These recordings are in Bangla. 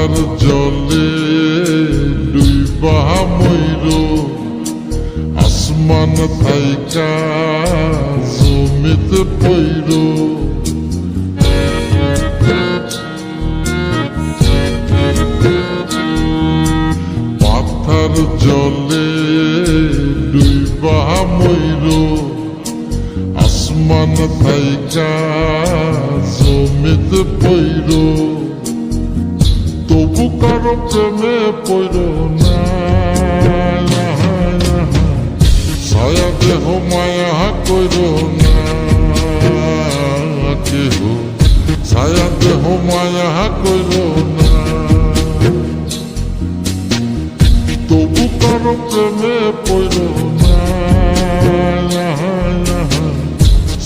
পাথার জলে ডুইবা মইর আসমান থাইকা জমিতে পইর পাথার জলে ডুইবা মইর আসমান থাইকা জমিতে পইর তবু কারো প্রেমে পইর না ছায়া দেহ মায়া কইর না কেহ ছায়া দেহ মায়া কইর না তবু কারো প্রেমে পইর না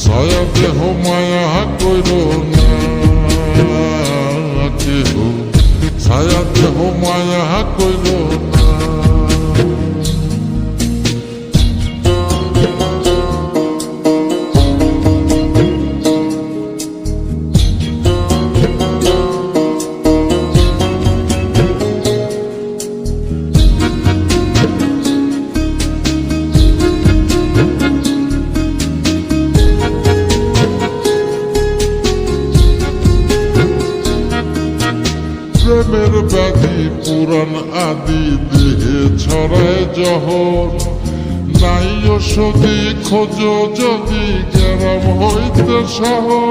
ছায়া দেহ মায়া কইর না কেহ ছায়া দেহ মায়া কইর না প্রেমের ব্যাধি পুরাণ আদি দেহে ছড়ায় জহর নাই ওষুধি খোঁজ যদি গ্রাম হইতে শহর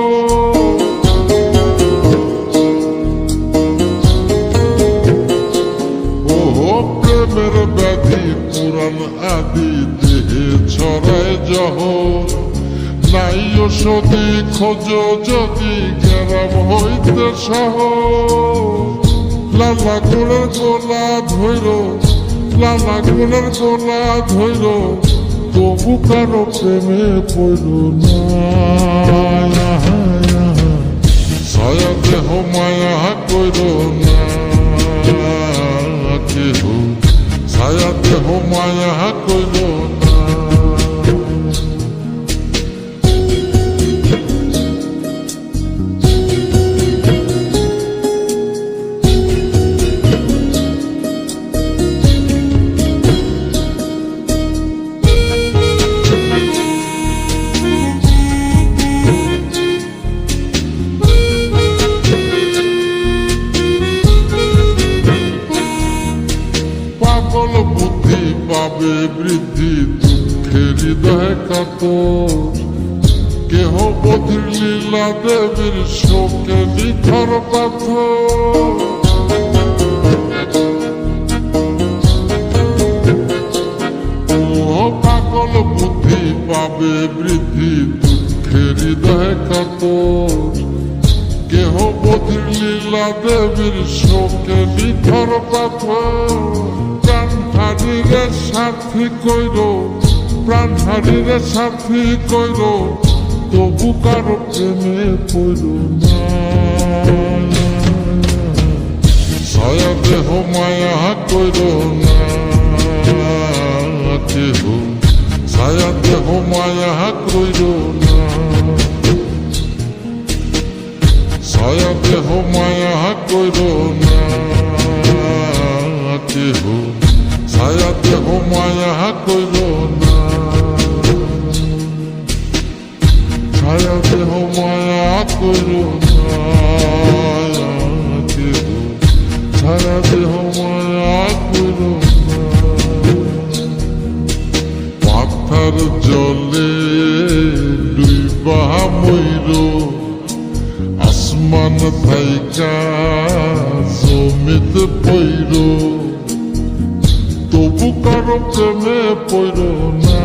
প্রেমের ব্যাধি পুরাণ আদি দেহে ছড়ায় জহর নাই ওষুধি খোঁজ যদি গ্রাম হইতে শহর লালা গোলার গোলা ধৈর লালা গোলার গোলা ধৈর তবু কারো প্রেমে পড়ল না ছায়া দেহ মায়া কইর না কেহ ছায়া দেহ মায়া কইর না পাগল বুদ্ধি পাবে বৃদ্ধি দুঃখের হৃদয় কাতর কেহ বধির লীলা দেবীর শোকে নিথর পাথর পাগল বুদ্ধি পাবে বৃদ্ধি দুঃখের হৃদয় কাতর কেহ বধির লীলা দেবীর শোকে নিথর পাথর প্রাণ হারিরে সাথী কইর প্রাণ হারিরে সাথী কইর তবু কারো প্রেমে পড়ল না ছায়া দেহ মায়া কইর না কেহ ছায়া দেহ মায়া কইর না ছায়া দেহ মায়া কইর না কেহ ছায়া দেহ মায়া কইর না ছায়া দেহ মায়া কইর না কেহ ছায়া দেহ মায়া কইর না পাথার জলে ডুইবা মইর আসমান থাইকা জমিতে পইর তবু কারো প্রেমে পইর না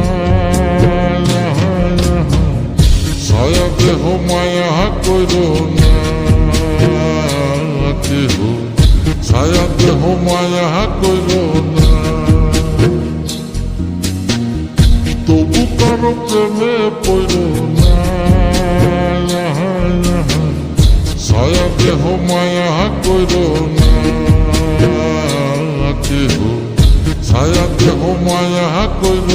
ছায়া দেহ মায়া কইর না কেহ ছায়া দেহ মায়া কইর না তবু কারো প্রেমে পইর না ছায়া দেহ মায়া কইর না কেহ ছায়া দেহ মায়া কইর